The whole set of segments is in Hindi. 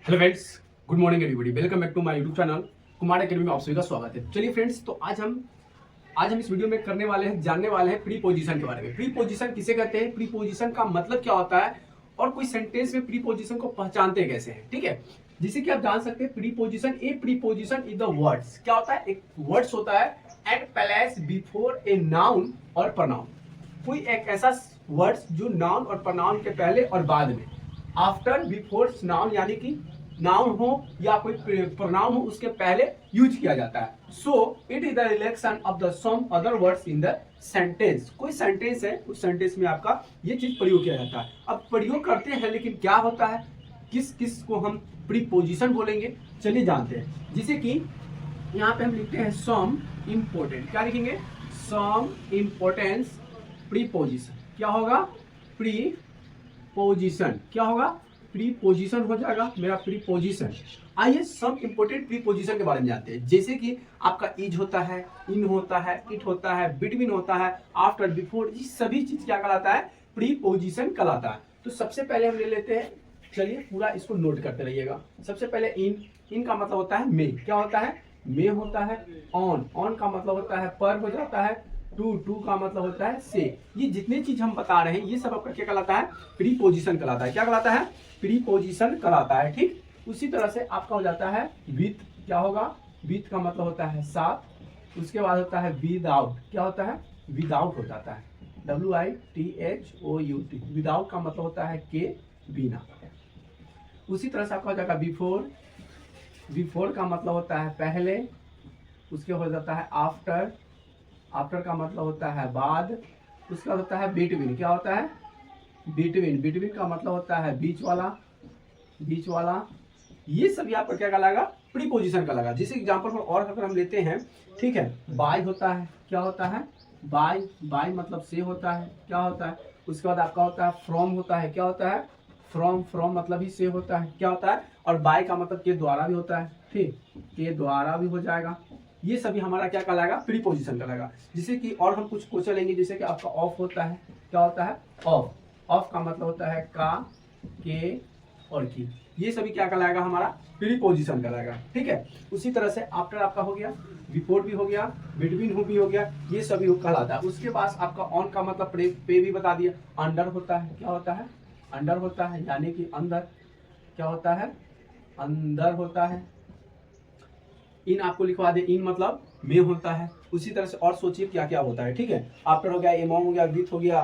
Hello friends, good morning everybody, welcome back to my YouTube channel Kumar academy में आप सभी का स्वागत है। चलिए फ्रेंड्स, तो आज हम इस वीडियो में करने वाले हैं, जानने वाले हैं प्रीपोजिशन के बारे में। प्रीपोजिशन किसे कहते हैं, प्रीपोजिशन का मतलब क्या होता है और कोई सेंटेंस में प्रीपोजिशन को पहचानते कैसे हैं। ठीक है, जिसे कि आप जान सकते हैं preposition, a preposition is the words. क्या होता है, एक वर्ड्स होता है at place before a noun और प्रनाउन। कोई एक ऐसा वर्ड्स जो नाउन और प्रनाउन के पहले और बाद में, आफ्टर बिफोर नाउन यानी कि नाउन हो या कोई प्रोनाउन हो उसके पहले यूज किया जाता है। So it is the relation of the some other words in the sentence. कोई सेंटेंस है, उस सेंटेंस में आपका ये चीज प्रयोग किया जाता है। अब प्रयोग करते हैं, लेकिन क्या होता है, किस किस को हम प्रीपोजिशन बोलेंगे, चलिए जानते हैं। जैसे कि यहाँ पे हम लिखते हैं सम इम्पोर्टेंट। क्या लिखेंगे, सम इम्पोर्टेंस प्रीपोजिशन। क्या होगा, प्रीपोजिशन। क्या होगा, प्रीपोजिशन हो जाएगा मेरा प्रीपोजिशन। आइए सम इंपोर्टेंट प्रीपोजिशन के बारे में जानते हैं। जैसे कि आपका इज होता है, इन होता है, इट होता है, बिटवीन होता है, आफ्टर, बिफोर, ये सभी चीज क्या कहलाता है, प्रीपोजिशन कहलाता है। तो सबसे पहले हम ले लेते हैं, चलिए पूरा इसको नोट करते रहिएगा। सबसे पहले इन का मतलब होता है मे। क्या होता है, मे होता है। ऑन का मतलब होता है पर हो जाता है। टू का मतलब होता है से। ये जितने चीज हम बता रहे हैं ये सब आपका क्या कहलाता है, प्रीपोजिशन कहलाता है। क्या कहलाता है, प्रीपोजिशन कहलाता है। ठीक, उसी तरह से आपका हो जाता है विथ। क्या होगा, विथ का मतलब होता है साथ। उसके बाद होता है विदाउट। क्या होता है, विदाउट हो जाता है, WITHOUT। विदाउट का मतलब होता है के, बिना। उसी तरह से आपका हो जाएगा बिफोर। बिफोर का मतलब होता है पहले। उसके हो जाता है आफ्टर। आफ्टर का मतलब होता है बाद। उसका होता है बिटवीन। क्या होता है, बिटवीन। बिटवीन का मतलब होता है बीच वाला, बीच वाला। ये सभी आपका क्या कहलाएगा, प्रीपोजिशन कहलाएगा। जैसे एग्जांपल पर और अगर हम लेते हैं, ठीक है, बाय होता है। क्या होता है, बाय। बाय मतलब से होता है। क्या होता है, उसके बाद आपका होता है फ्रॉम होता है। क्या होता है, फ्रॉम। फ्रॉम मतलब ही से होता है। क्या होता है, और बाय का मतलब के द्वारा भी होता है। ठीक, के द्वारा भी हो जाएगा। ये सभी हमारा क्या कहलाएगा, प्रीपोजिशन कहलाएगा। जैसे कि और हम कुछ क्वेश्चन लेंगे, जैसे कि आपका ऑफ होता है। क्या होता है, ऑफ। ऑफ का मतलब होता है का, के और की। ये सभी क्या कहलाएगा, हमारा प्रीपोजिशन कहलाएगा। ठीक है, उसी तरह से आफ्टर आपका हो गया, बिफोर भी हो गया, बिटवीन भी हो गया, ये सभी कहलाता है। उसके पास आपका ऑन का मतलब पे भी बता दिया। अंडर होता है। क्या होता है, अंडर होता है यानी कि अंदर। क्या होता है, अंदर होता है। इन आपको लिखवा दे, इन मतलब में होता है। उसी तरह से और सोचिए क्या क्या होता है। ठीक है, आफ्टर हो गया, एमॉन्ग हो गया, विथ हो गया,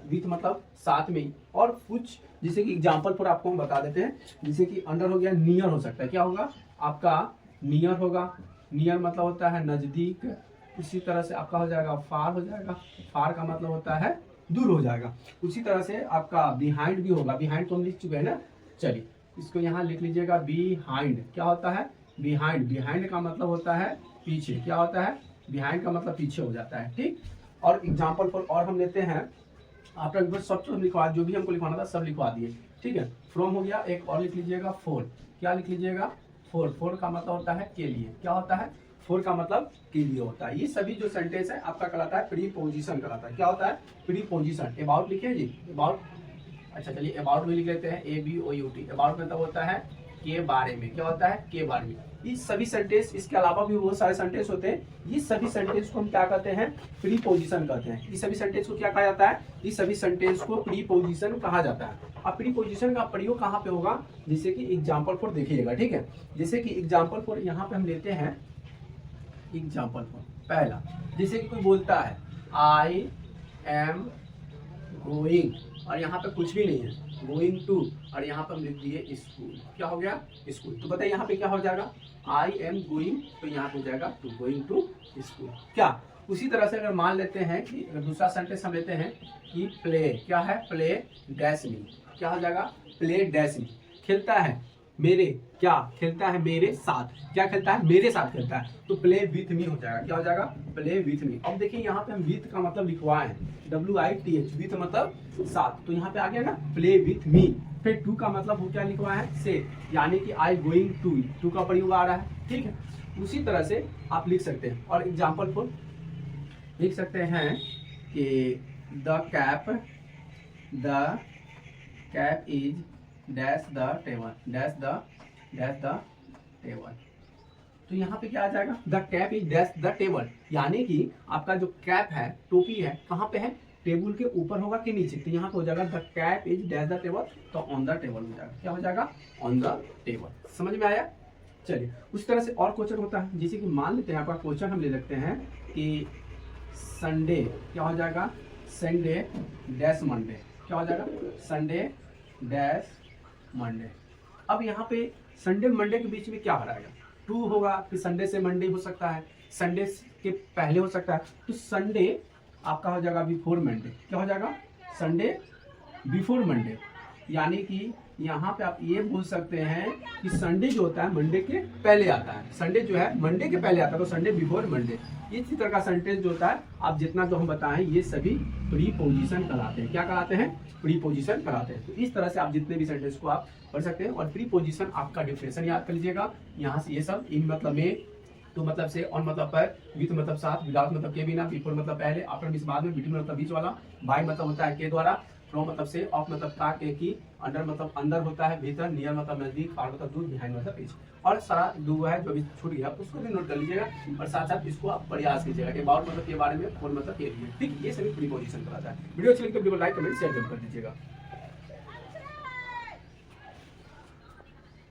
विथ मतलब साथ में। और कुछ जैसे कि एग्जांपल पर आपको हम बता देते हैं। जैसे कि अंडर हो गया, नियर हो सकता है। क्या होगा, आपका नियर होगा। नियर मतलब होता है नजदीक। उसी तरह से आपका हो जाएगा फार हो जाएगा। फार का मतलब होता है दूर हो जाएगा। उसी तरह से आपका बिहाइंड भी होगा। बिहाइंड तो हम लिख चुके हैं ना, चलिए इसको यहाँ लिख लीजिएगा, बिहाइंड। क्या होता है, बिहाइंड। बिहाइंड का मतलब होता है पीछे। क्या होता है, बिहाइंड का मतलब पीछे हो जाता है। ठीक, और एग्जांपल पर और हम लेते हैं। आफ्टर सब तो लिखवा, जो भी हमको लिखवाना था सब लिखवा दिए। ठीक है, फ्रॉम हो गया, एक और लिख लीजिएगा फोर। क्या लिख लीजिएगा, फोर। फोर का मतलब होता है के लिए। क्या होता है, फोर का मतलब के लिए होता है। ये सभी जो सेंटेंस है आपका कहलाता है प्रीपोजिशन कहलाता है। क्या होता है, प्रीपोजिशन। अबाउट लिखे जी, अबाउट। अच्छा चलिए अबाउट भी लिख लेते हैं, ABOUT। अबाउट मतलब होता है के बारे में। क्या होता है, के बारे में। ये सभी सेंटेंस, इसके अलावा भी बहुत सारे सेंटेंस होते हैं। ये सभी सेंटेंस को हम क्या कहते हैं, प्रीपोजिशन कहते हैं। ये सभी सेंटेंस को क्या कहा जाता है, ये सभी सेंटेंस को प्रीपोजिशन कहा जाता है। अब प्रीपोजिशन का प्रयोग कहाँ पे होगा, जैसे कि एग्जाम्पल फॉर देखिएगा। ठीक है, जैसे कि एग्जाम्पल फॉर यहाँ पे हम लेते हैं। एग्जाम्पल फॉर पहला, जैसे कि कोई बोलता है आई एम गोइंग, और यहाँ पे कुछ भी नहीं है, गोइंग टू, और यहाँ पर हम लिख दिए स्कूल। क्या हो गया, स्कूल। तो बताइए यहाँ पे क्या हो जाएगा, आई एम गोइंग, तो यहाँ पे हो जाएगा टू, गोइंग टू स्कूल। क्या, उसी तरह से अगर मान लेते हैं कि दूसरा सेंटेंस हम लेते हैं कि प्ले। क्या है, प्ले डैश मी। क्या हो जाएगा, प्ले डैश मी। खेलता है मेरे, क्या खेलता है मेरे साथ। क्या खेलता है, मेरे साथ खेलता है, तो प्ले विथ मी हो जाएगा। क्या हो जाएगा, प्ले विथ मी। अब देखिए यहाँ पे हम विथ का मतलब लिखवाए हैं, WITH। विथ मतलब साथ, तो यहाँ पे आ गया ना, प्ले विथ मी। फिर टू का मतलब वो क्या लिखवाए हैं, से, यानी कि आई गोइंग टू। टू का प्रयोग आ रहा है। ठीक है, उसी तरह से आप लिख सकते हैं। और एग्जाम्पल फॉर लिख सकते हैं कि the cap is dash the table, dash the table. तो यहाँ पे क्या आ जाएगा, the cap is dash the table, यानी कि आपका जो कैप है, टोपी है, कहाँ पे है, टेबल के ऊपर होगा कि नीचे, तो यहाँ पे हो जाएगा the cap is dash the table, तो ऑन द टेबल हो जाएगा, क्या हो जाएगा, ऑन द टेबल। समझ में आया। चलिए उस तरह से और क्वेश्चन होता है, जैसे कि मान लेते हैं आपका क्वेश्चन हम ले लेते हैं कि संडे, क्या हो जाएगा, संडे डैश मंडे, क्या हो जाएगा, संडे डैश मंडे। अब यहाँ पे संडे मंडे के बीच में क्या भराएगा, टू होगा, फिर संडे से मंडे हो सकता है, संडे के पहले हो सकता है, तो संडे आपका हो जाएगा बिफोर मंडे, क्या हो जाएगा, संडे बिफोर मंडे, यानी कि यहाँ पे आप ये बोल सकते हैं कि संडे जो होता है मंडे के पहले आता है, संडे जो है मंडे के पहले आता है, तो संडे बिफोर मंडे। इसी तरह का सेंटेंस जो होता है, आप जितना जो हम बताएं ये सभी प्रीपोजिशन कहलाते हैं, क्या कहलाते हैं, प्रीपोजिशन कहलाते हैं। तो इस तरह से आप जितने भी सेंटेंस को आप पढ़ सकते हैं। और प्रीपोजिशन आपका डिफिनेशन याद कर लीजिएगा, यहाँ से ये सब, इन मतलब में, तो मतलब से, ऑन मतलब पर, विथ मतलब साथ, विदाउट मतलब के बिना, बिफोर मतलब पहले, आफ्टर मींस बाद में, बिटवीन मतलब बीच वाला, बाय मतलब होता है के द्वारा, फ्रॉम मतलब से, ऑफ मतलब का के की, अंडर मतलब अंदर होता है, भीतर, नियर मतलब नजदीक, फार मतलब दूर, बिहाइंड मतलब पीछे। और सारा जो है जो भी छूट गया उसको भी नोट कर लीजिएगा, और साथ साथ इसको आप प्रयास कीजिएगा। अबाउट मतलब के बारे में, फॉर मतलब के लिए, ठीक, ये सभी प्रीपोजिशन कराता है। वीडियो अच्छी लगी तो वीडियो को लाइक कमेंट शेयर जरूर कर दीजिएगा।